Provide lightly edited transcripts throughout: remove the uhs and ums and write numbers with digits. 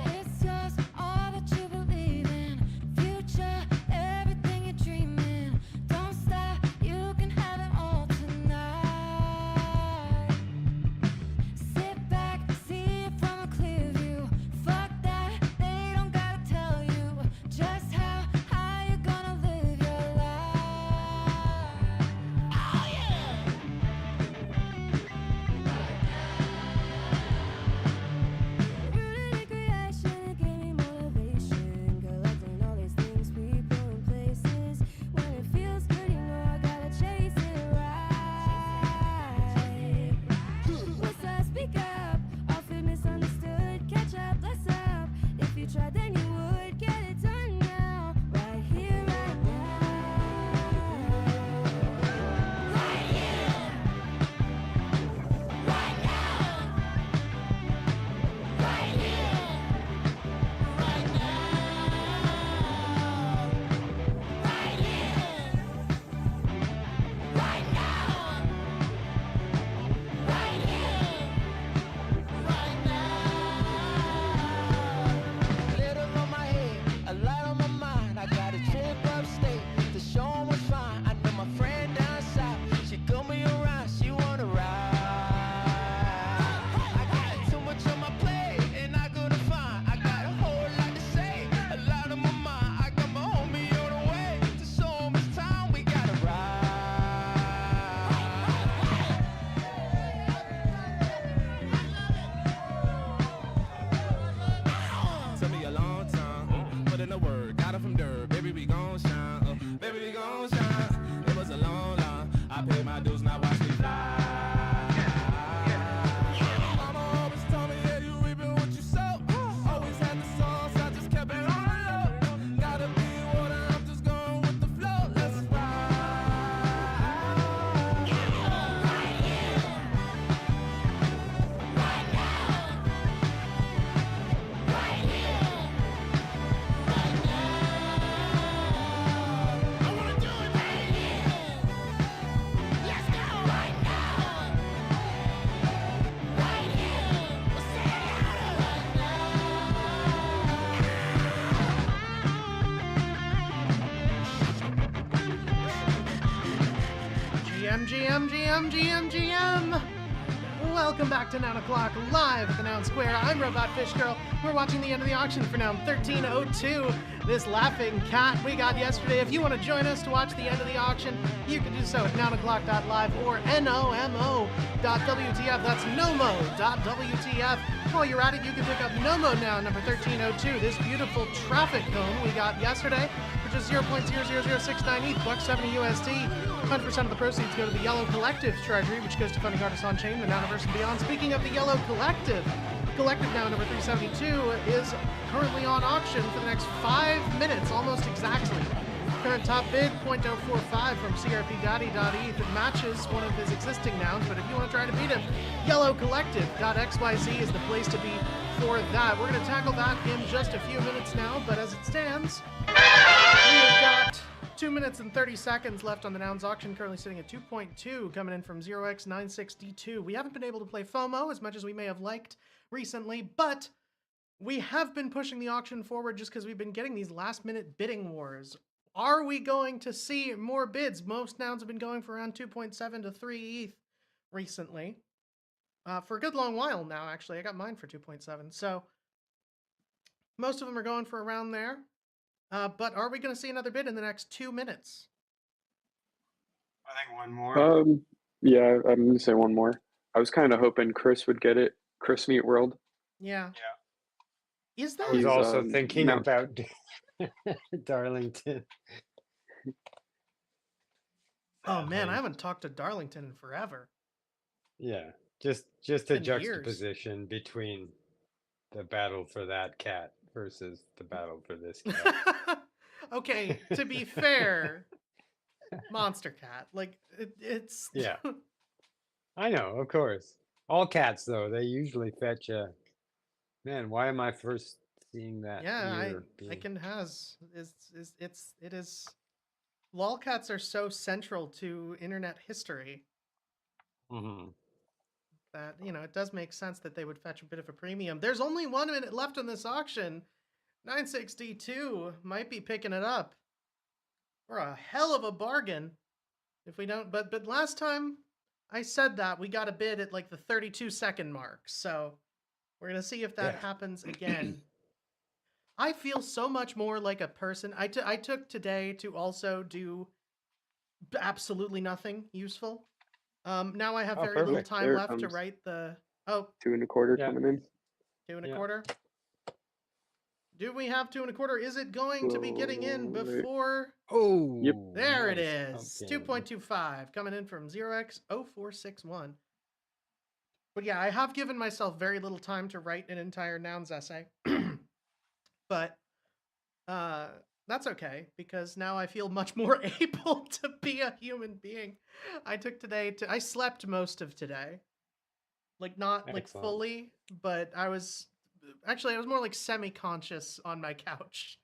It's just all that you believe in. Future, everything you're dreaming. Don't stop, you can have it all tonight. Sit back, see it from a clear view. Fuck that, they don't gotta tell you just how you're gonna live your life. Oh yeah! Rooted in creation, it gave me motivation. Collecting all these things, people and places. When it feels good, you know I gotta chase it right. What's up? Speak up. Often misunderstood. Catch up, bless up. If you tried, then you would get it done now. Right here, right now. Right here. Right now. Right here. Right now. Right here. Right now. Right here. Right now. Glitter on my head, a light on my mind. I got a trip upstate to show 'em what's fine. I know my friend down south, she come me around, she wanna ride. I got too much on my plate, and I gotta find. I got a whole lot to say, a lot on my mind. I got my homie on the way to show 'em it's time. We gotta ride. Took me a long time, put in the work, got it from dirt. Baby, we gon' shine, baby, we gon' shine. It was a long line, I paid my dues, now watch me fly. Mama always told me, yeah, you reaping what you sow. Always had the sauce, I just kept it on the low. Gotta be water, I'm just going with the flow. Let's ride. Right here. Right now. Right here. Right now. I wanna do it right here. Let's go right now. Right here. We'll say it louder. Right GM. Welcome back to Noun O'Clock, live at the Noun Square. I'm Robot Fish Girl. We're watching the end of the auction for Noun 1302. This laughing cat we got yesterday. If you want to join us to watch the end of the auction, you can do so at nounoclock.live or nomo.wtf. That's nomo.wtf. While you're at it, you can pick up Nomo now, number 1302. This beautiful traffic cone we got yesterday, which is 0.00069 ETH, $1.70 USD. 100% of the proceeds go to the Yellow Collective treasury, which goes to funding artists on chain, the Nouniverse and beyond. Speaking of the Yellow Collective, Collective now number 372 is currently on auction for the next 5 minutes, almost exactly. Current top bid, 0.045 from crpdaddy.eth. It matches one of his existing nouns, but if you want to try to beat him, yellowcollective.xyz is the place to be for that. We're going to tackle that in just a few minutes now, but as it stands, we have got 2 minutes and 30 seconds left on the Nouns auction, currently sitting at 2.2, coming in from 0x96D2. We haven't been able to play FOMO as much as we may have liked recently, but we have been pushing the auction forward just because we've been getting these last-minute bidding wars. Are we going to see more bids? Most nouns have been going for around 2.7 to 3 ETH recently. For a good long while now, actually. I got mine for 2.7. So most of them are going for around there. But are we going to see another bid in the next 2 minutes? I think one more. Yeah, I'm gonna say one more. I was kind of hoping Chris would get it. Chris Meat World. Yeah. Yeah. Is I that? was He's, also thinking Mount- about Darlington. Oh man, I haven't talked to Darlington in forever. Yeah, just a been years. juxtaposition between the battle for that cat versus the battle for this cat. Okay, to be fair, Monster Cat, like it's Yeah. I know, of course. All cats, though, they usually fetch a... Man, why am I first seeing that Yeah, year I being. can has it is lolcats are so central to internet history Hmm. that it does make sense that they would fetch a bit of a premium. There's only 1 minute left in this auction. 962 might be picking it up for a hell of a bargain if we don't. But last time I said that we got a bid at like the 32-second mark, so we're gonna see if that Yeah. happens again. I feel so much more like a person. I took today to also do absolutely nothing useful. Now I have Oh, very little perfect. time There it left to comes. write the 2.25 Yeah. coming in. two and a Yeah. quarter. Do we have 2.25? Is it going to be getting in Wait. before? Oh, Yep. There it nice is. pumpkin. 2.25 coming in from 0x0461. But yeah, I have given myself very little time to write an entire nouns essay. But that's okay because now I feel much more able to be a human being. I slept most of today. Like not like Excellent. fully, but I was more like semi-conscious on my couch.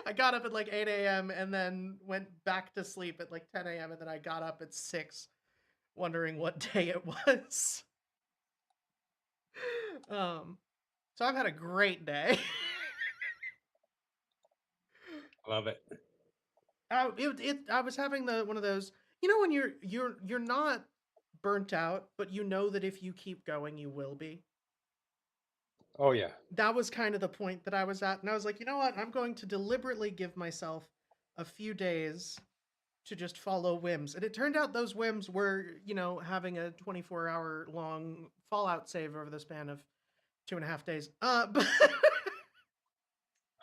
I got up at like 8 a.m. and then went back to sleep at like 10 a.m. and then I got up at 6 wondering what day it was. So I've had a great day. Love it. I was having one of those, when you're not burnt out, but you know that if you keep going, you will be. Oh yeah. That was kind of the point that I was at, and I was like, you know what? I'm going to deliberately give myself a few days to just follow whims, and it turned out those whims were, having a 24-hour long Fallout save over the span of 2.5 days. But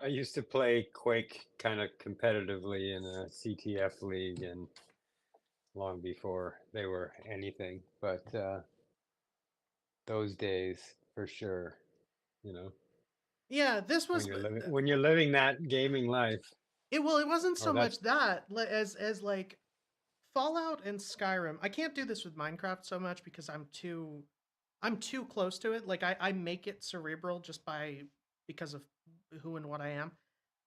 I used to play Quake kind of competitively in a CTF league, and long before they were anything. But those days, for sure, you know, yeah, this was when you're living that gaming life, it. Well, it wasn't or so that's much that as like Fallout and Skyrim. I can't do this with Minecraft so much because I'm too close to it. Like I make it cerebral just because of who and what I am.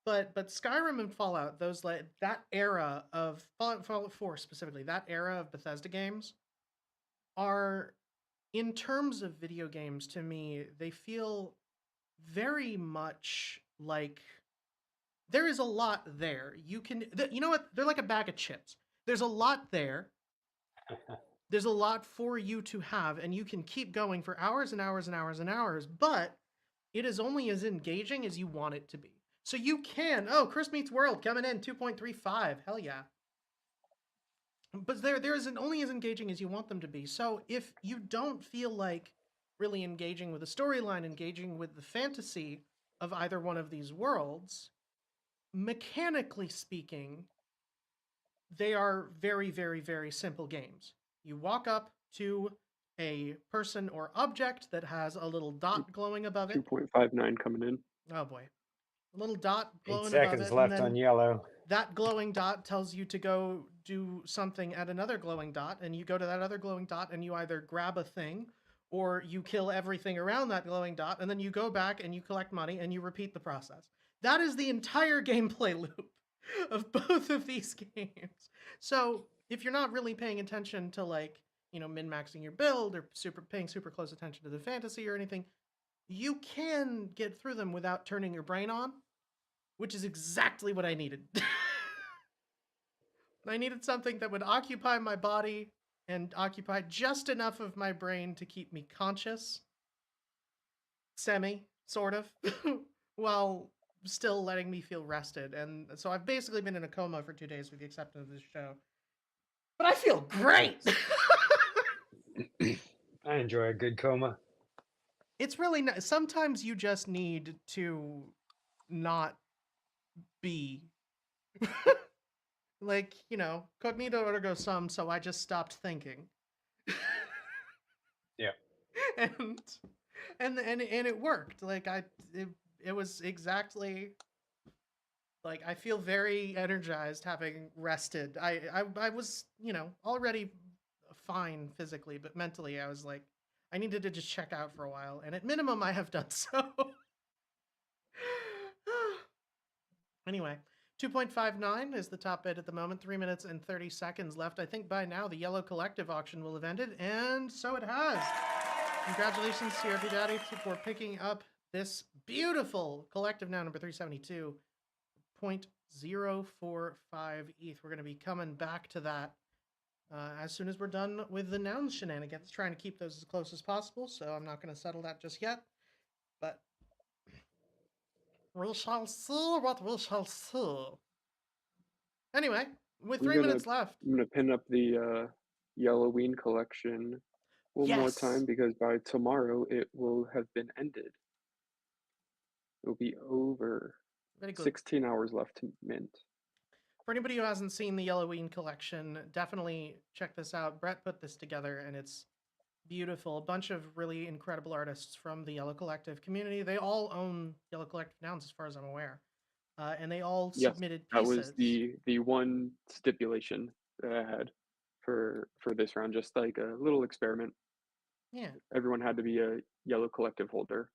But Skyrim and Fallout, those like that era of Fallout 4 specifically, that era of Bethesda games are, in terms of video games, to me, they feel very much like there is a lot there. You know what? They're like a bag of chips. There's a lot there. There's a lot for you to have, and you can keep going for hours and hours and hours and hours, but it is only as engaging as you want it to be. So you can, Chris Meets World coming in 2.35. Hell yeah. But there isn't only as engaging as you want them to be. So if you don't feel like really engaging with the storyline, engaging with the fantasy of either one of these worlds, mechanically speaking, they are very, very, very simple games. You walk up to a person or object that has a little dot glowing above it. 2.59 coming in. Oh boy. A little dot 8 glowing above seconds it, and left then on yellow. that glowing dot tells you to go do something at another glowing dot, and you go to that other glowing dot and you either grab a thing or you kill everything around that glowing dot, and then you go back and you collect money and you repeat the process. That is the entire gameplay loop of both of these games. So if you're not really paying attention to like, min-maxing your build or paying super close attention to the fantasy or anything, you can get through them without turning your brain on, which is exactly what I needed. I needed something that would occupy my body and occupy just enough of my brain to keep me conscious, sort of, while still letting me feel rested. And so I've basically been in a coma for 2 days with the exception of this show. But I feel great! I enjoy a good coma. It's really nice. Sometimes you just need to not be. Like, cognito ergo sum, so I just stopped thinking. Yeah. And it worked. Like it was exactly like I feel very energized having rested. I was, already fine physically, but mentally I was like I needed to just check out for a while, and at minimum I have done so. Anyway, 2.59 is the top bid at the moment. 3 minutes and 30 seconds left. I think by now the Yellow Collective auction will have ended, and so it has. Congratulations to everybody for picking up this beautiful collective now, number 372, 0.045 ETH. We're going to be coming back to that as soon as we're done with the noun shenanigans, trying to keep those as close as possible, so I'm not going to settle that just yet. But we shall see what we shall see. Anyway, with 3 minutes left. I'm gonna pin up the Yellowween collection one more time Yes! because by tomorrow it will have been ended. It'll be over. Very good. 16 hours left to mint. For anybody who hasn't seen the Yellowween collection, definitely check this out. Brett put this together, and it's beautiful. A bunch of really incredible artists from the Yellow Collective community. They all own Yellow Collective nouns, as far as I'm aware. And they all Yes, submitted that pieces. was the one stipulation that I had for this round, just like a little experiment. Yeah. Everyone had to be a Yellow Collective holder.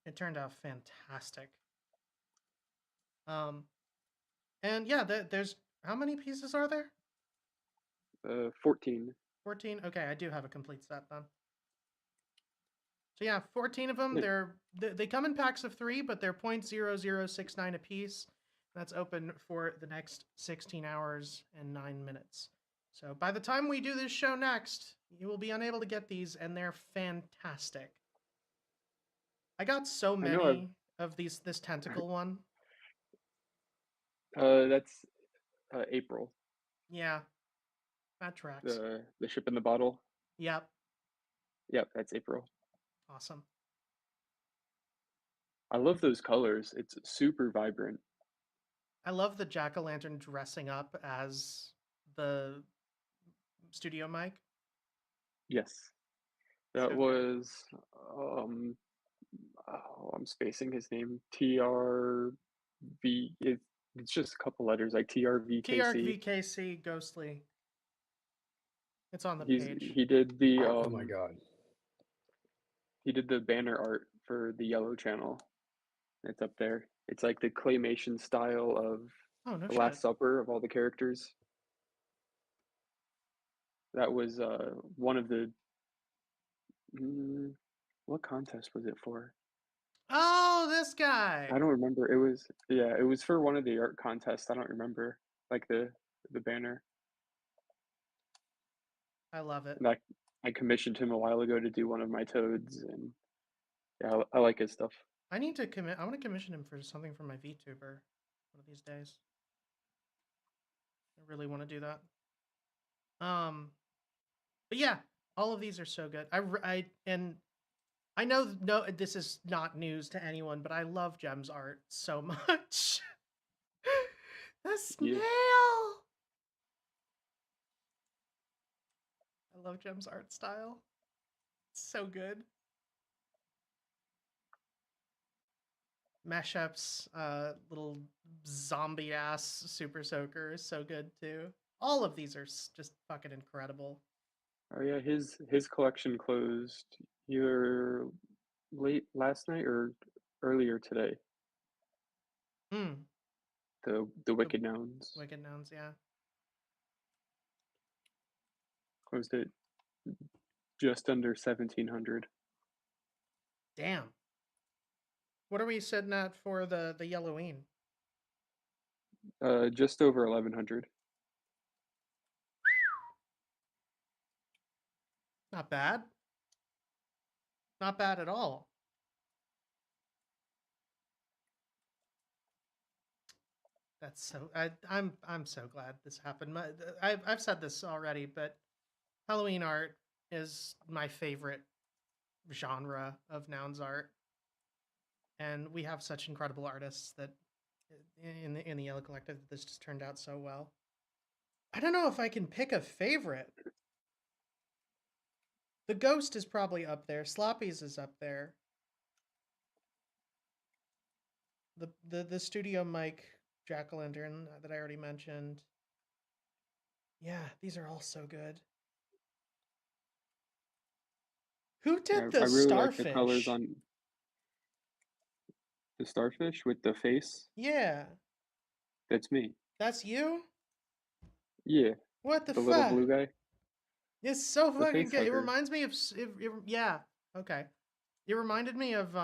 It turned out fantastic. And yeah, there's how many pieces are there? 14. 14. Okay, I do have a complete set then. So yeah, 14 of them. Yeah. They come in packs of 3, but they're 0.0069 apiece. That's open for the next 16 hours and 9 minutes. So by the time we do this show next, you will be unable to get these, and they're fantastic. I got so many of this tentacle one. That's April. Yeah, that tracks. The ship in the bottle. Yep, Yep, that's April. awesome. I love those colors. It's super vibrant. I love the jack-o'-lantern dressing up as the studio mic. Yes. That So good. was I'm spacing his name. TRV. It's just a couple letters like TRVKC. TRVKC Ghostly. It's on the page. He did the Oh my god. he did the banner art for the Yellow channel. It's up there. It's like the claymation style of Oh, no the shit. Last Supper of all the characters. That was one of the what contest was it for? Oh, this guy. I don't remember. It was for one of the art contests. I don't remember like the banner. I love it. And I commissioned him a while ago to do one of my toads, and yeah, I like his stuff. I need to commit. I want to commission him for something for my VTuber one of these days. I really want to do that. But yeah, all of these are so good. I know this is not news to anyone, but I love Gem's art so much. The snail. I love Gem's art style. It's so good. Meshup's little zombie ass super soaker is so good too. All of these are just fucking incredible. Oh yeah, his collection closed either late last night or earlier today. The Wicked Nouns Wicked Nouns, yeah. closed it just under 1,700. Damn. What are we sitting at for the Yellowween? Just over 1,100. Not bad. Not bad at all. That's so. I'm so glad this happened. I've said this already, but Halloween art is my favorite genre of nouns art, and we have such incredible artists that in the Yellow Collective that this just turned out so well. I don't know if I can pick a favorite. The Ghost is probably up there. Sloppy's is up there. The studio mic jack-o'-lantern that I already mentioned. Yeah, these are all so good. Who did the I really starfish? like the colors on. The starfish with the face? Yeah, That's me. that's you. Yeah, What the the little fuck? blue guy. It's so The fucking face good. It hugger. reminds me of yeah. Okay. It reminded me of Do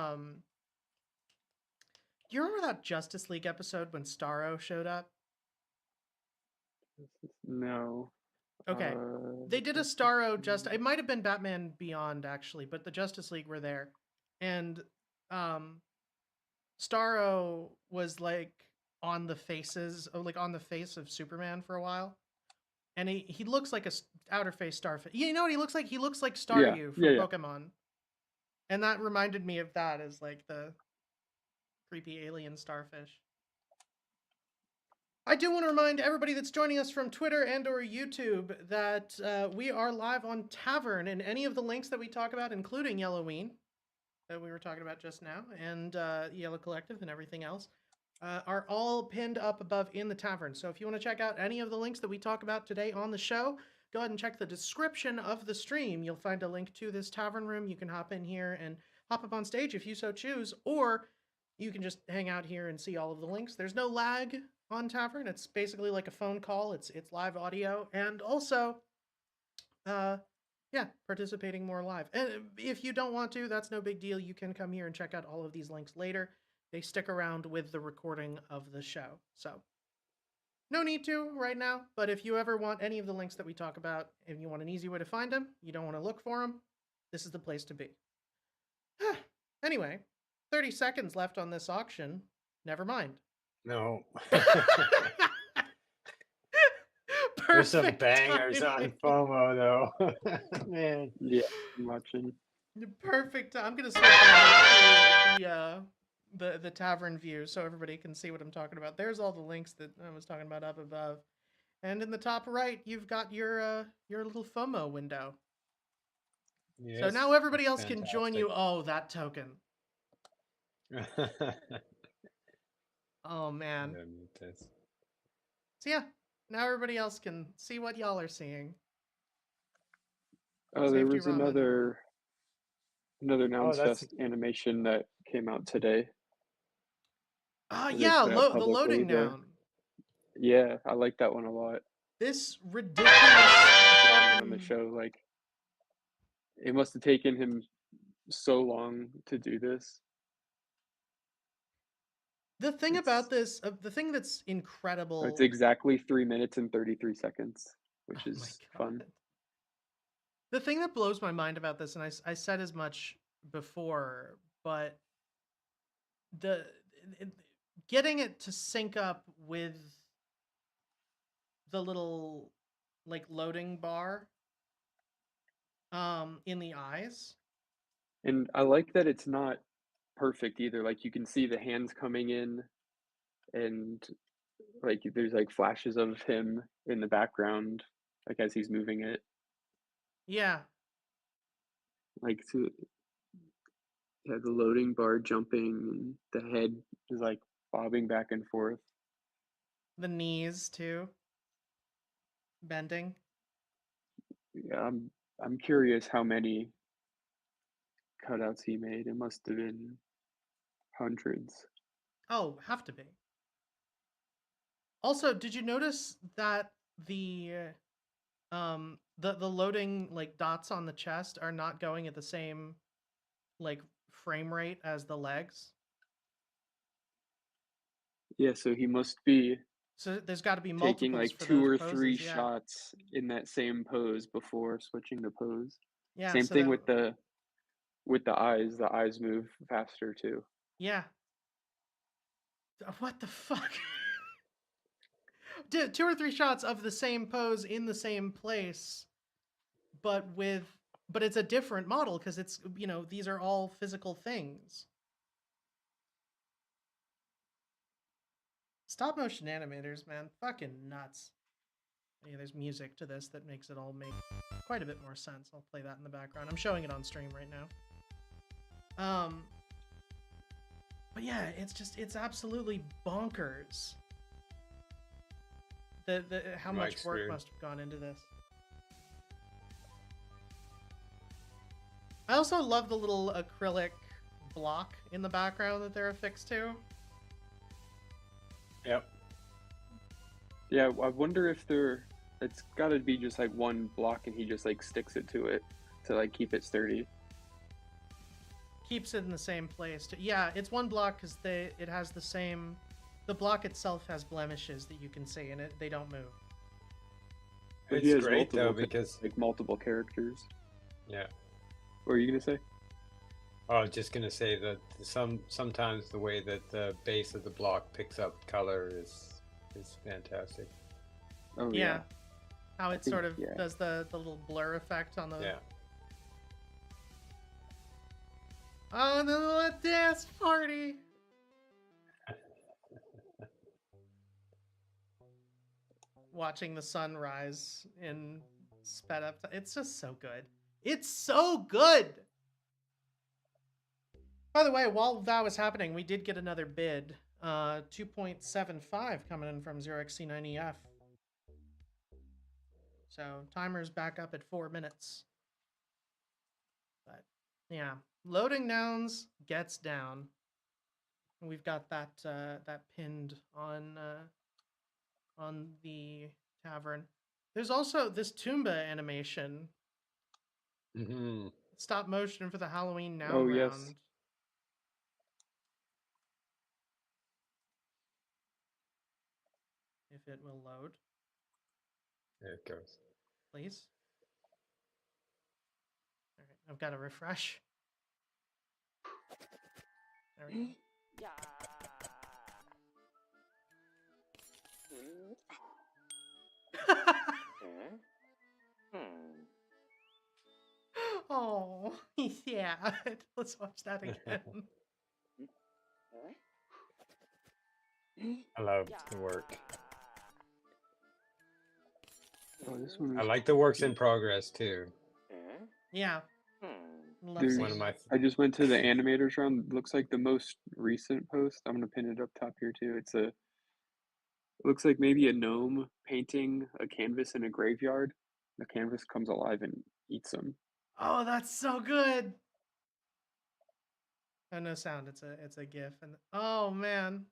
you remember that Justice League episode when Starro showed up? No. Okay. They did a Starro it might have been Batman Beyond actually, but the Justice League were there. And um Starro was like on the face of Superman for a while. And he looks like a outer face starfish. You know what he looks like? He looks like Yeah, Staryu from yeah, yeah. Pokemon. And that reminded me of that as like the creepy alien starfish. I do want to remind everybody that's joining us from Twitter and or YouTube that we are live on Tavern, and any of the links that we talk about, including Yellowween, that we were talking about just now, and Yellow Collective and everything else, are all pinned up above in the Tavern. So if you want to check out any of the links that we talk about today on the show, go ahead and check the description of the stream. You'll find a link to this Tavern room. You can hop in here and hop up on stage if you so choose, or you can just hang out here and see all of the links. There's no lag on Tavern. It's basically like a phone call. It's live audio, and also, yeah, participating more live. And if you don't want to, that's no big deal. You can come here and check out all of these links later. They stick around with the recording of the show. So no need to right now, but if you ever want any of the links that we talk about, and you want an easy way to find them, you don't want to look for them, this is the place to be. Anyway, 30 seconds left on this auction. Never mind. No. There's some Perfect bangers timing. on FOMO though. Man. Yeah, I'm watching. Perfect. I'm gonna switch over to the tavern view so everybody can see what I'm talking about. There's all the links that I was talking about up above, and in the top right, you've got your little FOMO window. Yes, So now everybody else that's can join you. Oh, that token. fantastic. Oh man. Let me mute this. So yeah, now everybody else can see what y'all are seeing. Oh, there Safety was Ramen. another Nouns that's- Fest animation that came out today. Ah, that they yeah, put out the publicly, loading noun. Yeah, I like that one a lot. This ridiculous On the show, like, it must have taken him so long to do this. The thing about this, the thing that's incredible. It's exactly 3 minutes and 33 seconds, which Oh is my fun. God. The thing that blows my mind about this, and I said as much before, but getting it to sync up with the little like loading bar in the eyes. And I like that it's not perfect either. Like, you can see the hands coming in, and like there's like flashes of him in the background, like as he's moving it. Yeah. Like, to have the loading bar jumping, and the head is like bobbing back and forth. The knees too. Bending. Yeah, I'm curious how many cutouts he made. It must have been hundreds. Oh, have to be. Also, did you notice that the loading like dots on the chest are not going at the same like frame rate as the legs? Yeah, so he must be So there's got to be taking multiples like for 2 those or poses, 3 yeah. shots in that same pose before switching the pose. Yeah, Same so thing that- with the eyes. The eyes move faster too. Yeah. What the fuck? 2 or 3 shots of the same pose in the same place, but it's a different model because it's, you know, these are all physical things. Stop motion animators, man, fucking nuts. Yeah, there's music to this that makes it all make quite a bit more sense. I'll play that in the background. I'm showing it on stream right now. But yeah, it's absolutely bonkers. How much Mike's work weird. must have gone into this. I also love the little acrylic block in the background that they're affixed to. Yep. Yeah, I wonder if it's got to be just like one block and he just like sticks it to it to like keep it sturdy. Keeps it in the same place. Yeah, it's one block because it has the same. The block itself has blemishes that you can see, and they don't move. But It's he has great though multiple because like multiple characters. yeah. What were you gonna say? I was just gonna say that sometimes the way that the base of the block picks up color is fantastic. Oh Yeah. How it think- sort of yeah. does the little blur effect on the. Yeah. Oh, and then the dance party. Watching the sun rise in sped up. It's just so good. It's so good. By the way, while that was happening, we did get another bid. 2.75 coming in from 0xC9EF. So timer's back up at 4 minutes. But yeah, loading nouns gets down. And we've got that that pinned on the tavern. There's also this Toomba animation, Mm-hmm. stop motion for the Halloween noun Oh, round. yes. If it will load, There it goes. please. All right, I've got to refresh. There we go. Oh, yeah. Let's watch that again. I love the work. Oh, this one I was like the works in progress too. Yeah. Love There's- seeing One of it. my I just went to the animators round. Looks like the most recent post. I'm gonna pin it up top here too. It looks like maybe a gnome painting a canvas in a graveyard. The canvas comes alive and eats them. Oh, that's so good. Oh, no sound. It's a GIF, and oh man,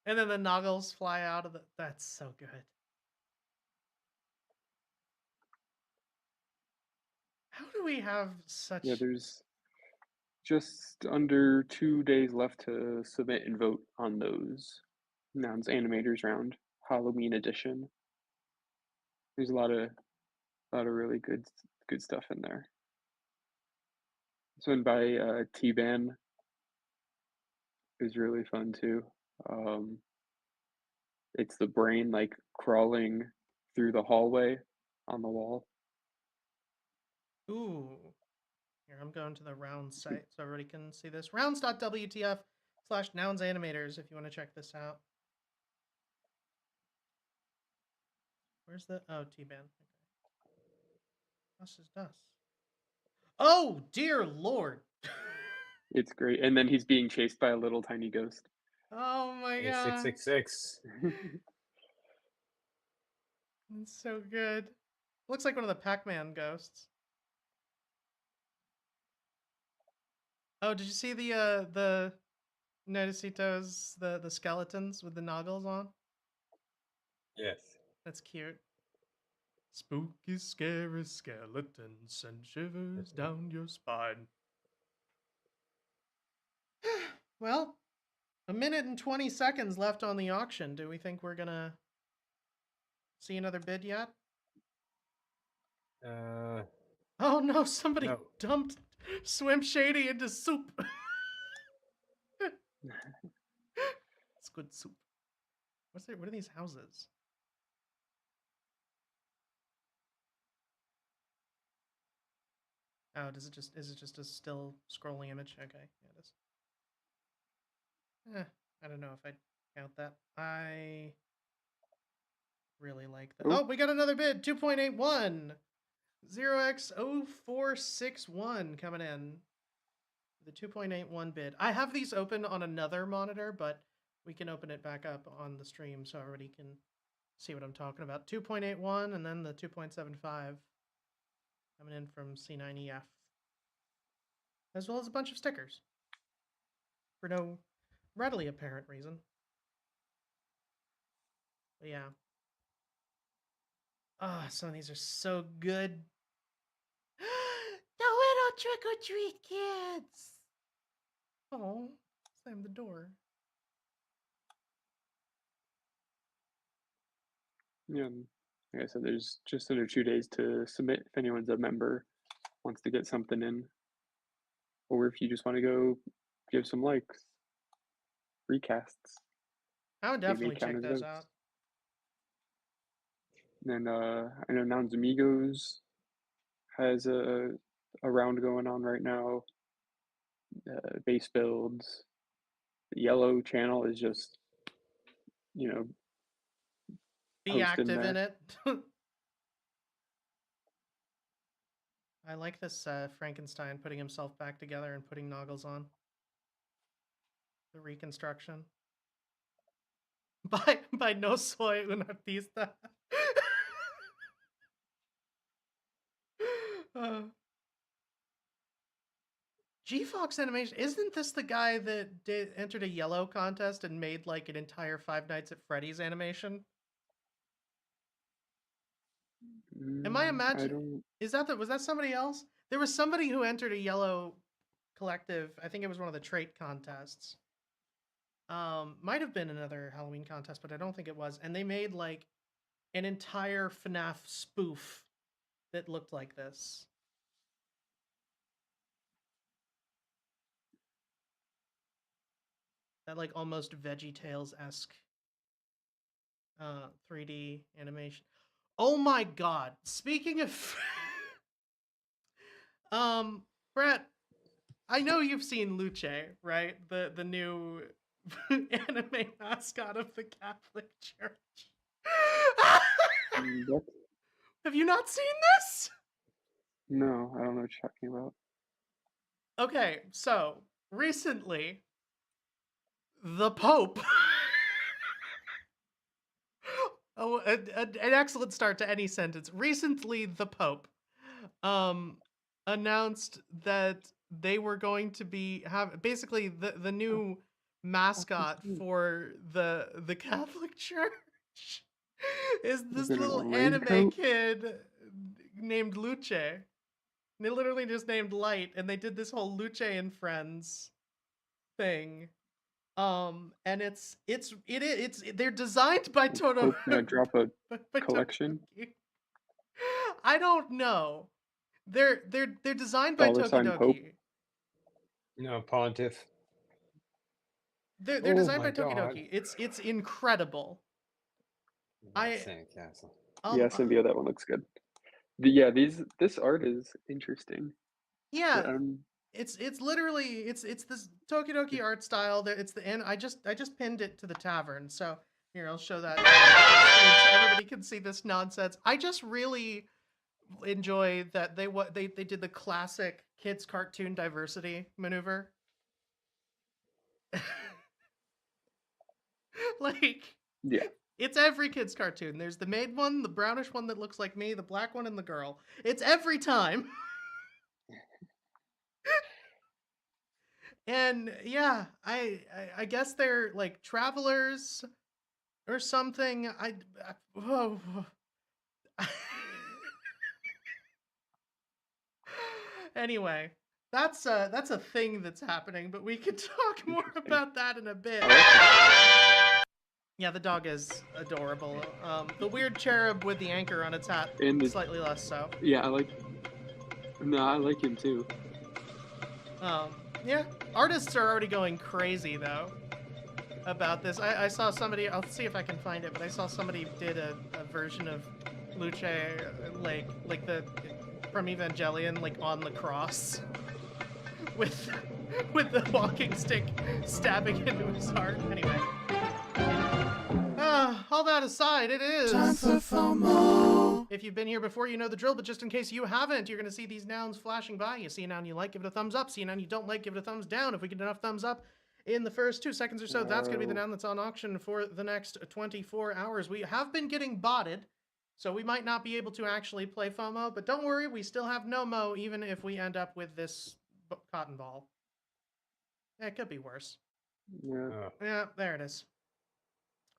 and then the noggles fly out of the. That's so good. How do we have such? Yeah, there's just under 2 days left to submit and vote on those nouns animators round Halloween edition. There's a lot of really good stuff in there. This one by T-Ban is really fun too. It's the brain like crawling through the hallway on the wall. Ooh. Here, I'm going to the round site so everybody can see this. Rounds.wtf/nouns animators if you want to check this out. Where's the T-Ban? Okay. Dust is dust. Oh dear lord. It's great. And then he's being chased by a little tiny ghost. Oh my god. 666. It's so good. Looks like one of the Pac-Man ghosts. Oh, did you see the Nodicitos, the skeletons with the noggles on? Yes. That's cute. Spooky, scary skeletons send shivers down your spine. Well, 1 minute and 20 seconds left on the auction. Do we think we're gonna see another bid yet? Oh no, somebody No. dumped Swim Shady into soup. It's good soup. What are these houses? Oh, is it just a still scrolling image? Okay, yeah, it is. I don't know if I'd count that. I really like that. Oh. Oh, we got another bid. 2.81. 0x0461 coming in. The 2.81 bid. I have these open on another monitor, but we can open it back up on the stream so everybody can see what I'm talking about. 2.81 and then the 2.75 coming in from C9EF. As well as a bunch of stickers. for no readily apparent reason. But yeah. Ah, some of these are so good. The little trick or treat kids. Oh, slam the door. Yeah, like I said, there's just under 2 days to submit if anyone's a member, wants to get something in, or if you just want to go give some likes, recasts. I would They may definitely count check as those votes. out. And then I know Nouns Amigos has a round going on right now. Base builds. The yellow channel is just, you know, Be posting active in there. it. I like this Frankenstein putting himself back together and putting noggles on. The reconstruction. By no soy un artista. uh, G-Fox Animation, isn't this the guy that entered a yellow contest and made like an entire Five Nights at Freddy's animation? Am I I imagining? don't. Was that somebody else? There was somebody who entered a yellow collective. I think it was one of the trait contests. Might have been another Halloween contest, but I don't think it was. And they made like an entire FNAF spoof that looked like this. That like almost VeggieTales-esque 3D animation. Oh my god. Speaking of Brett, I know you've seen Luce, right? The new anime mascot of the Catholic Church. What? Have you not seen this? No, I don't know what you're talking about. Okay, so recently the Pope oh, an excellent start to any sentence. Recently the Pope announced that they were going to have basically the new mascot for the Catholic Church is this Was it a little anime raincoat? kid named Luce. They literally just named Light, and they did this whole Luce and Friends thing. And they're designed by Was Toto. Pope gonna drop a by collection? Tokidoki. I don't know. They're designed by $sign Pope? Tokidoki. No, Pontiff. They're Oh designed my by God. Tokidoki. It's incredible. I Sandcastle. Yeah, Symbio, that one looks good. Yeah, this art is interesting. yeah, Um, it's literally it's this Tokidoki art style. That it's the end. I just pinned it to the tavern. So here I'll show that so everybody can see this nonsense. I just really enjoy that they did the classic kids cartoon diversity maneuver. Like yeah, it's every kid's cartoon. There's the maid one, the brownish one that looks like me, the black one, and the girl. It's every time. And yeah, I guess they're like travelers or something. Whoa. Anyway, that's a thing that's happening, but we can talk more interesting. about that in a bit. Yeah, the dog is adorable. The weird cherub with the anchor on its hat, And slightly less so. yeah, I like him too. Yeah, artists are already going crazy though about this. I saw somebody. I'll see if I can find it, but I saw somebody did a version of Luce like the from Evangelion, like on the cross with the walking stick stabbing into his heart. Anyway. All that aside, it is Time for FOMO. If you've been here before, you know the drill, but just in case you haven't, you're going to see these nouns flashing by. You see a noun you like, give it a thumbs up. See a noun you don't like, give it a thumbs down. If we get enough thumbs up in the first 2 seconds or so, that's going to be the noun that's on auction for the next 24 hours. We have been getting botted, so we might not be able to actually play FOMO, but don't worry, we still have no mo, even if we end up with this cotton ball. It could be worse. Yeah. Oh, Yeah, there it is.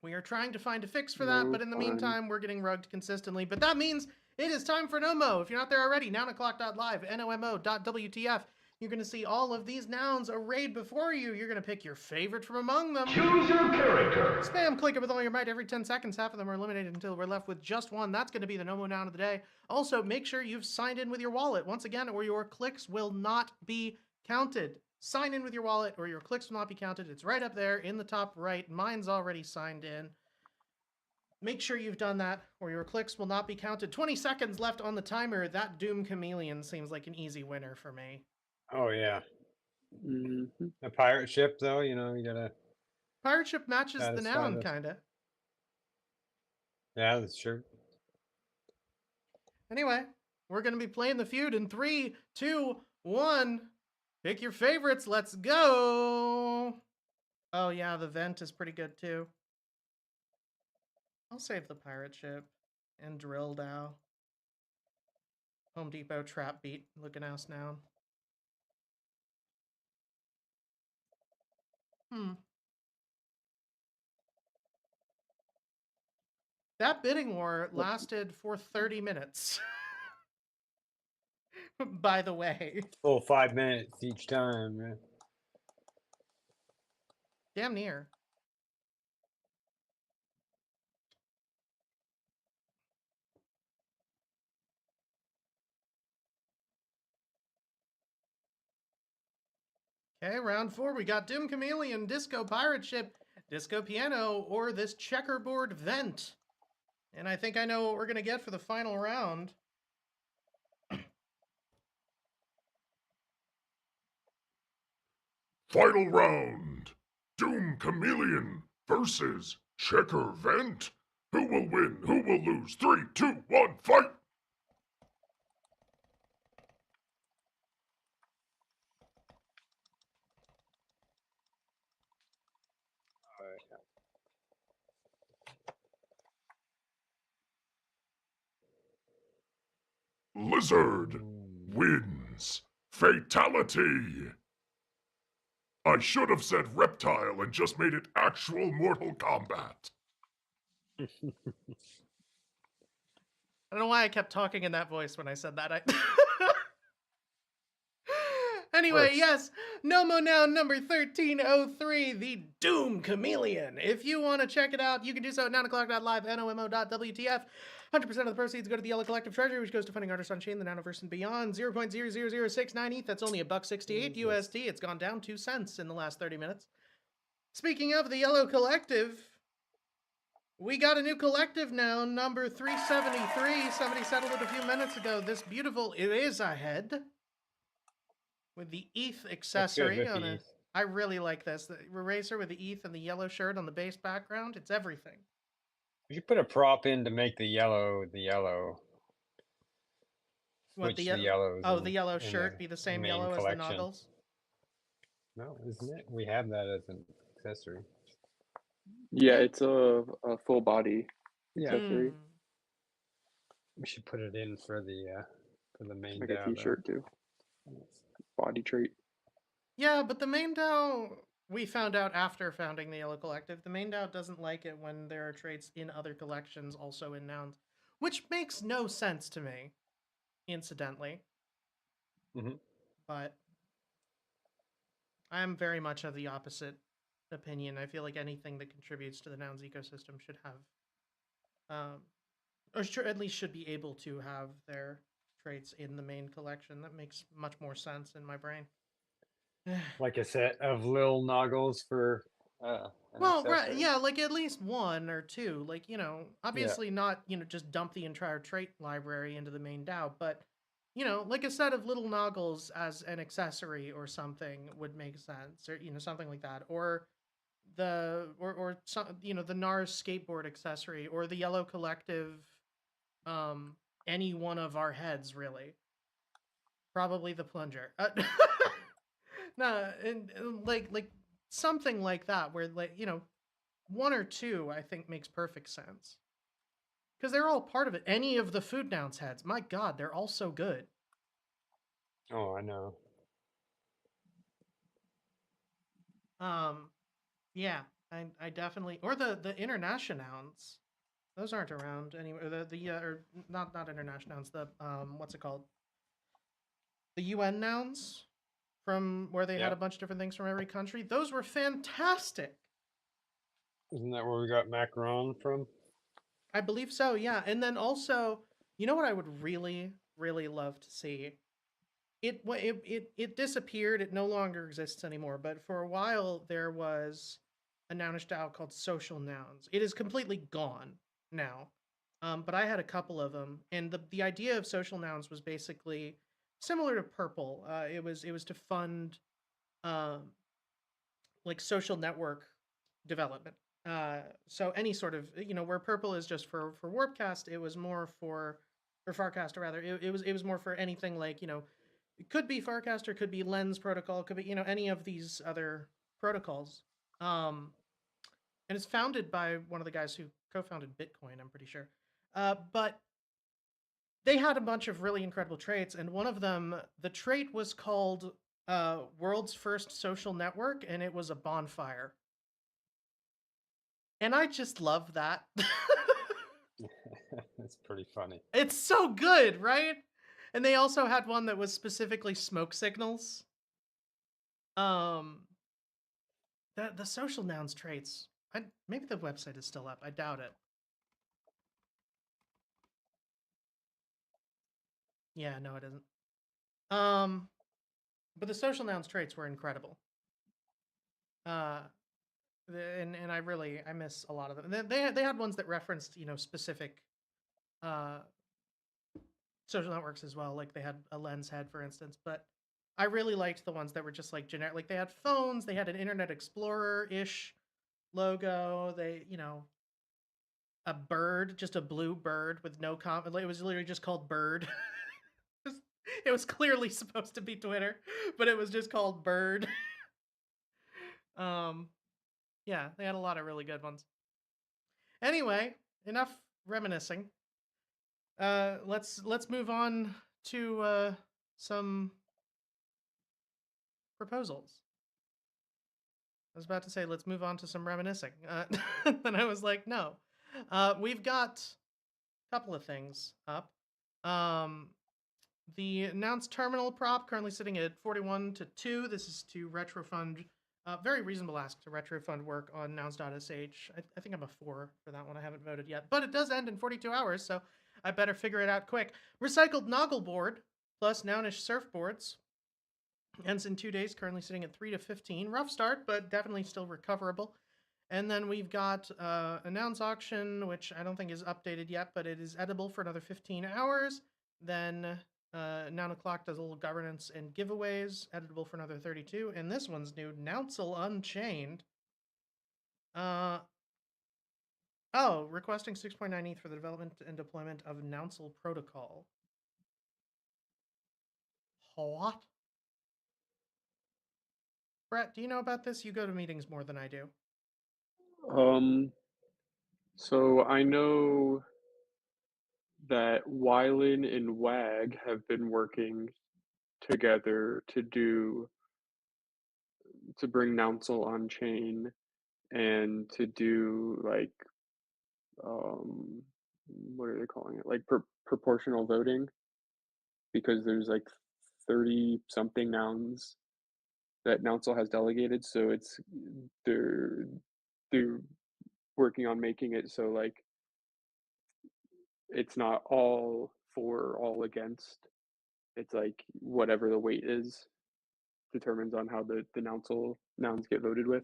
We are trying to find a fix for that, No, but in the fine. meantime, we're getting rugged consistently. But that means it is time for Nomo. If you're not there already, nounoclock.live, NOMO.WTF. You're going to see all of these nouns arrayed before you. You're going to pick your favorite from among them. Choose your character. Spam click it with all your might every 10 seconds. Half of them are eliminated until we're left with just one. That's going to be the Nomo noun of the day. Also, make sure you've signed in with your wallet once again, or your clicks will not be counted. Sign in with your wallet, or your clicks will not be counted. It's right up there in the top right. Mine's already signed in. Make sure you've done that, or your clicks will not be counted. 20 seconds left on the timer. That Doom Chameleon seems like an easy winner for me. oh yeah. Hmm. A pirate ship, though, you know, you gotta. Pirate ship matches the Satisfy noun, this. kinda. Yeah, that's true. Anyway, we're going to be playing the feud in 3, 2, 1. Pick your favorites. Let's go. Oh, yeah, the vent is pretty good, too. I'll save the pirate ship and drill dow. Home Depot trap beat looking ass noun. That bidding war lasted for 30 minutes. By the way. Full 5 minutes each time. Yeah. Damn near. Okay, round 4. We got Doom Chameleon, Disco Pirate Ship, Disco Piano, or this checkerboard vent. And I think I know what we're going to get for the final round. Final round. Doom Chameleon versus Checker Vent. Who will win? Who will lose? 3, 2, 1, fight! Lizard wins. Fatality. I should have said reptile and just made it actual Mortal Kombat. I don't know why I kept talking in that voice when I said that. Anyway, Works. yes, Nomo noun number 1303, the Doom Chameleon. If you want to check it out, you can do so at 9o'clock.live, NOMO.WTF. 100% of the proceeds go to the Yellow Collective Treasury, which goes to funding artists on chain, the Nanoverse and beyond. 0.00069 ETH, that's only $1.68 USD. It's gone down 2 cents in the last 30 minutes. Speaking of the Yellow Collective, we got a new collective now, number 373. Somebody settled it a few minutes ago. This beautiful, it is a head with the ETH accessory with on the it. ETH. I really like this. The eraser with the ETH and the yellow shirt on the base background. It's everything. We should put a prop in to make the yellow. What, Switch the yellows. Oh, in- the yellow in shirt be the same main yellow collection. as the Noggles? No, isn't it? We have that as an accessory. Yeah, it's a full body Yeah. accessory, Hmm. We should put it in for the main like a DAO, though. t-shirt too. Body trait. Yeah, but the main DAO, we found out after founding the Yellow Collective, the main DAO doesn't like it when there are traits in other collections, also in nouns, which makes no sense to me, incidentally. Mhm. But I'm very much of the opposite opinion. I feel like anything that contributes to the nouns ecosystem should have, or at least should be able to have their traits in the main collection. That makes much more sense in my brain. Like a set of Lil Noggles for an Well, right, accessory. yeah, like at least 1 or 2. Like, obviously not, just dump the entire trait library into the main DAO, but, like a set of little Noggles as an accessory or something would make sense, or, something like that. Or or some, the NARS skateboard accessory, or the Yellow Collective, any one of our heads, really. Probably the plunger. No, and like something like that, where 1 or 2, I think makes perfect sense. Because they're all part of it. Any of the food nouns heads, my God, they're all so good. Oh, I know. Yeah, I definitely, or the internationals. Those aren't around anymore. The or not internationals. The what's it called? The UN nouns from where they had Yeah. a bunch of different things from every country. Those were fantastic. Isn't that where we got macaron from? I believe so. Yeah, and then also, you know what I would really really love to see. It disappeared. It no longer exists anymore. But for a while, there was a nounish style called social nouns. It is completely gone now. But I had a couple of them, and the idea of social nouns was basically similar to purple. It was to fund um, like social network development. So any sort of where purple is just for Warpcast, it was more for or Farcast rather. It was more for anything like it could be Farcast or could be Lens protocol, could be any of these other protocols. Um, and it's founded by one of the guys who co-founded Bitcoin, I'm pretty sure. But they had a bunch of really incredible traits, and one of them, the trait was called "World's First Social Network," and it was a bonfire. And I just love that. That's pretty funny. It's so good, right? And they also had one that was specifically smoke signals. Um, the social nouns traits. Maybe the website is still up. I doubt it. Yeah, no, it isn't. But the social nouns traits were incredible. Uh, and I miss a lot of them. They had ones that referenced specific uh social networks as well. Like they had a lens head, for instance. But I really liked the ones that were just like generic. Like they had phones. They had an Internet Explorer ish logo. They a bird, just a blue bird with no comment. It was literally just called Bird. It was clearly supposed to be Twitter, but it was just called Bird. um, yeah, they had a lot of really good ones. Anyway, enough reminiscing. Let's move on to some proposals. I was about to say let's move on to some reminiscing, and I was like, no. We've got a couple of things up. Um, The announced terminal prop currently sitting at 41 to 2. This is to retrofund, very reasonable ask to retrofund work on nouns.sh. I think I'm a 4 for that one. I haven't voted yet. But it does end in 42 hours, so I better figure it out quick. Recycled Noggle board plus nounish surfboards ends in 2 days, currently sitting at 3 to 15. Rough start, but definitely still recoverable. And then we've got a nouns auction, which I don't think is updated yet, but it is edible for another 15 hours. Then Noun O'Clock does a little governance and giveaways, editable for another 32. And this one's new, Nouncil Unchained. Requesting 6.9 ETH for the development and deployment of Nouncil protocol. What? Brett, do you know about this? You go to meetings more than I do. So I know that Wylan and WAG have been working together to bring Nouncil on chain and to do like what are they calling it? Like proportional voting, because there's like 30 something nouns that Nouncil has delegated, so they're working on making it so like it's not all for, all against. It's like whatever the weight is determines on how the Nouncil nouns get voted with.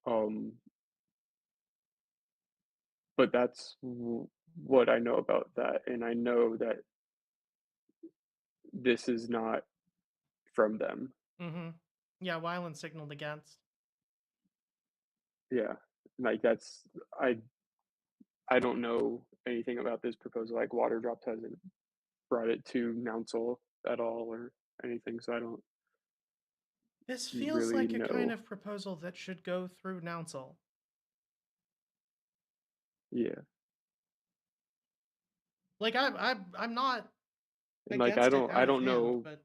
Um, but that's what I know about that, and I know that this is not from them. Mm-hmm. Yeah, Wyland signaled against. Yeah, like that's I don't know anything about this proposal. Like Waterdrops hasn't brought it to Nouncil at all or anything, so I don't This feels really like a kind know. of proposal that should go through Nouncil. Yeah, Like I'm not and like against it I out of don't hand, know but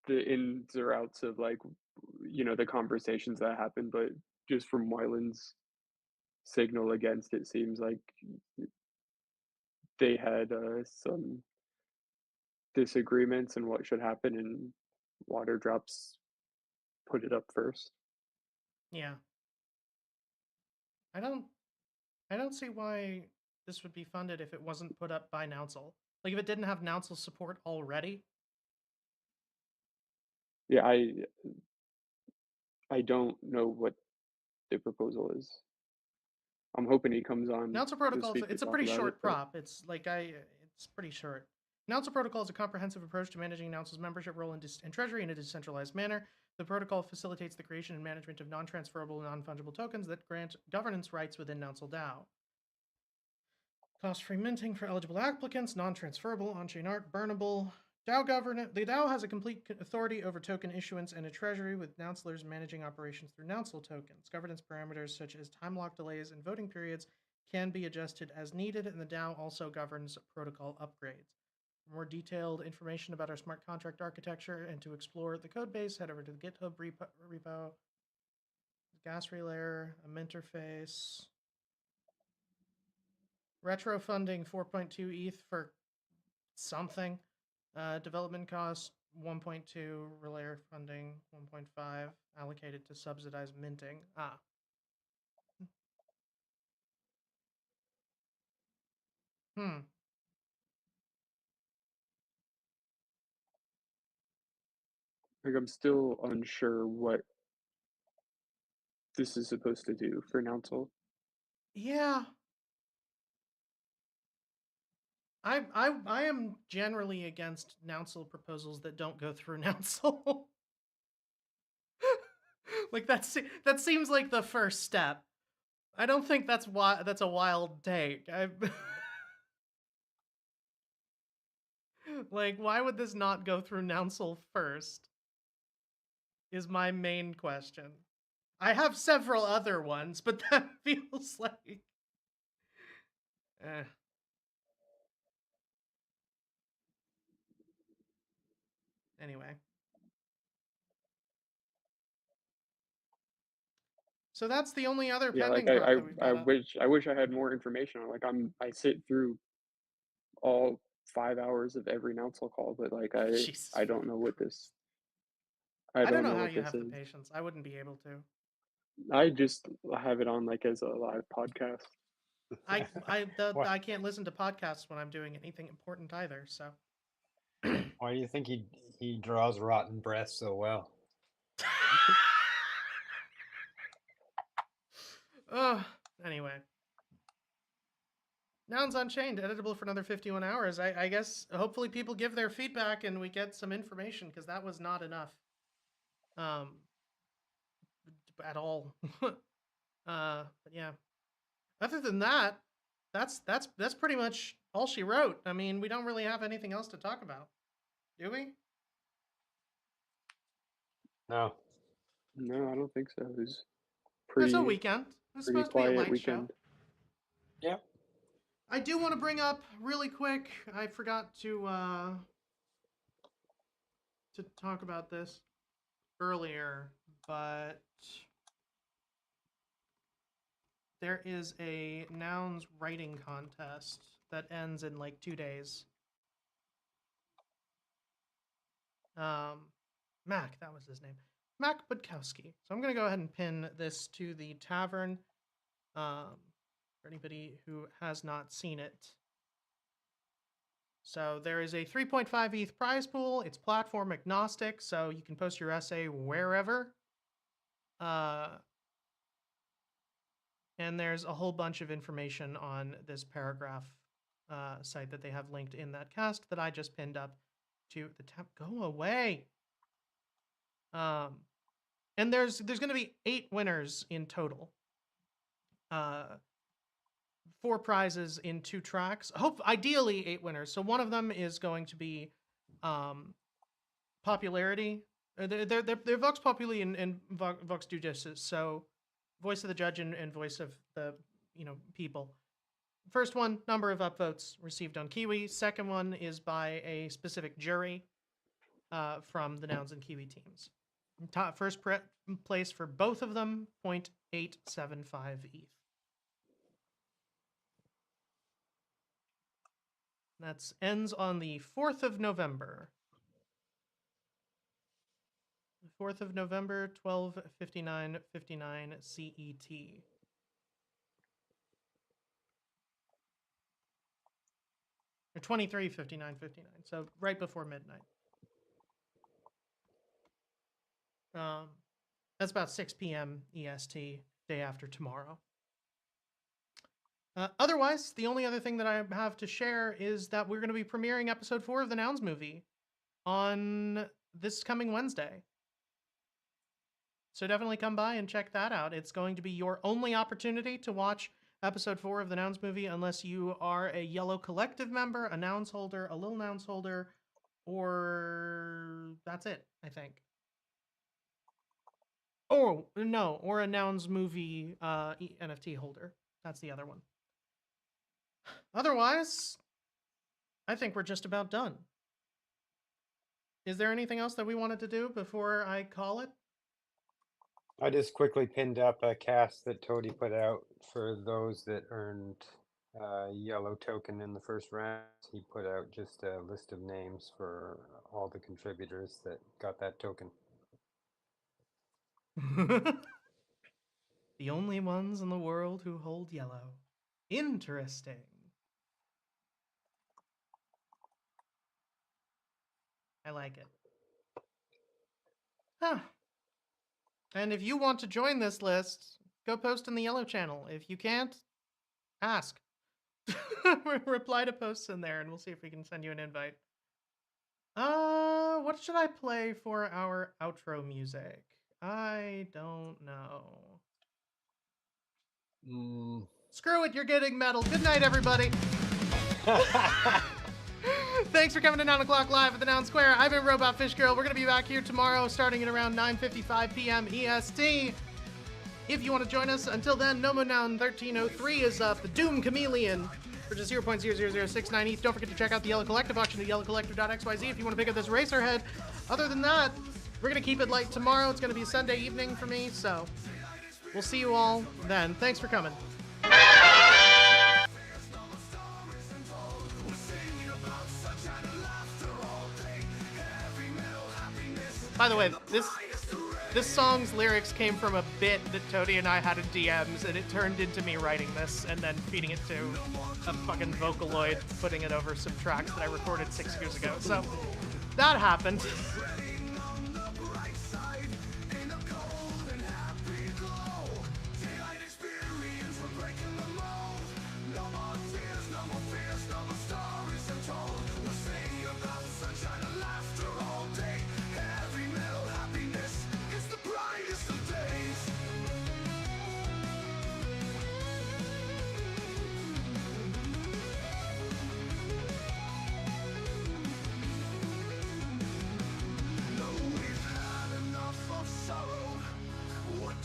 the ins or outs of like the conversations that happened, but just from Wyland's signal against, it seems like they had some disagreements in what should happen, and Water Drops put it up first. Yeah. I don't see why this would be funded if it wasn't put up by Nouncil. Like if it didn't have Nouncil support already. Yeah, I don't know what the proposal is. I'm hoping he comes on Nouncil this Protocol, week to it's a talk pretty about short it, but prop. It's like it's pretty short. Nouncil Protocol is a comprehensive approach to managing Nouncil's membership role in Treasury in a decentralized manner. The protocol facilitates the creation and management of non-transferable and non-fungible tokens that grant governance rights within Nouncil DAO. Cost-free minting for eligible applicants, non-transferable, on-chain art, burnable. DAO governance. The DAO has a complete authority over token issuance and a treasury, with Nouncilors managing operations through Nouncil tokens. Governance parameters such as time lock delays and voting periods can be adjusted as needed, and the DAO also governs protocol upgrades. For more detailed information about our smart contract architecture and to explore the code base, head over to the GitHub repo. Gas relayer, a minterface. Retro funding 4.2 ETH for something. Development cost 1.2. Relayer funding 1.5. Allocated to subsidize minting. Hmm. like I'm still unsure what this is supposed to do for Nouncil. Yeah. I am generally against Nouncil proposals that don't go through Nouncil. Like that seems like the first step. I don't think that's a wild take. Like, why would this not go through Nouncil first? Is my main question. I have several other ones, but that feels like... Anyway. So that's the only other Yeah, like pending prop that we've got up. I wish I had more information. Like I sit through all 5 hours of every Nouncil call, but like Jesus I don't know what this I don't know how what you this have the is. patience. I wouldn't be able to. I just have it on like as a live podcast. I can't listen to podcasts when I'm doing anything important either, so. Why do you think he draws rotten breath so well? Anyway. Nouns Unchained, editable for another 51 hours. I guess hopefully people give their feedback and we get some information, because that was not enough. At all. But yeah. Other than that, that's pretty much all she wrote. I mean, we don't really have anything else to talk about. Do we? No. No, I don't think so. It was There's a weekend. It's pretty supposed to be a quiet light weekend. show. Yeah. I do want to bring up really quick, I forgot to talk about this earlier, but there is a nouns writing contest that ends in like 2 days. Mac, that was his name. Mac Budkowski. So I'm going to go ahead and pin this to the tavern for anybody who has not seen it. So there is a 3.5 ETH prize pool. It's platform agnostic, so you can post your essay wherever. And there's a whole bunch of information on this paragraph site that they have linked in that cast that I just pinned up to the tab. Go away. And there's going to be 8 winners in total. 4 prizes in 2 tracks. Ideally 8 winners. So one of them is going to be popularity. They're Vox Populi and Vox Judicis. So voice of the judge and voice of the people. First one, number of upvotes received on Kiwi. Second one is by a specific jury from the Nouns and Kiwi teams. First place for both of them, 0.875 ETH. That's ends on the 4th of November. 4th of November, 12:59:59 CET. Or 23:59:59. So right before midnight. That's about 6 p.m. EST, day after tomorrow. Otherwise, the only other thing that I have to share is that we're going to be premiering episode 4 of the Nouns movie on this coming Wednesday. So definitely come by and check that out. It's going to be your only opportunity to watch episode 4 of the Nouns movie unless you are a Yellow Collective member, a Nouns holder, a Little Nouns holder, or that's it, I think. Oh, no, or a Nouns movie NFT holder. That's the other one. Otherwise, I think we're just about done. Is there anything else that we wanted to do before I call it? I just quickly pinned up a cast that Toady put out for those that earned yellow token in the first round. He put out just a list of names for all the contributors that got that token. The only ones in the world who hold yellow. Interesting. I like it. Huh. And if you want to join this list, go post in the yellow channel. If you can't, ask. Reply to posts in there and we'll see if we can send you an invite. What should I play for our outro music? I don't know. Screw it, you're getting metal. Good night, everybody. Thanks for coming to Noun O'Clock Live at the Noun Square. I've been Robot Fish Girl. We're going to be back here tomorrow starting at around 9:55 p.m. EST. If you want to join us, until then, Nomo Noun 1303 is up. The Doom Chameleon for just 0.00069 ETH. Don't forget to check out the Yellow Collective auction at yellowcollective.xyz if you want to pick up this Racerhead. Other than that, we're going to keep it light tomorrow. It's going to be a Sunday evening for me, so we'll see you all then. Thanks for coming. By the way, this song's lyrics came from a bit that Toady and I had in DMs, and it turned into me writing this and then feeding it to a fucking Vocaloid, putting it over some tracks that I recorded 6 years ago. So that happened.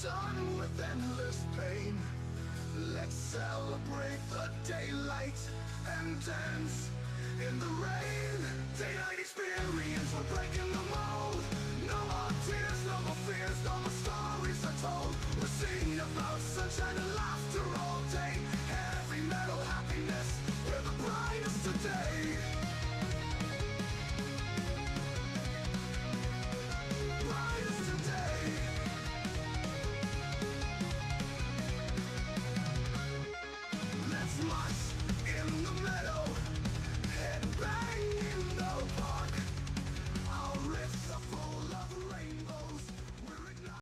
Done with endless pain. Let's celebrate the daylight and dance in the rain. Daylight experience, we're breaking the mold. No more tears, no more fears, no more stars.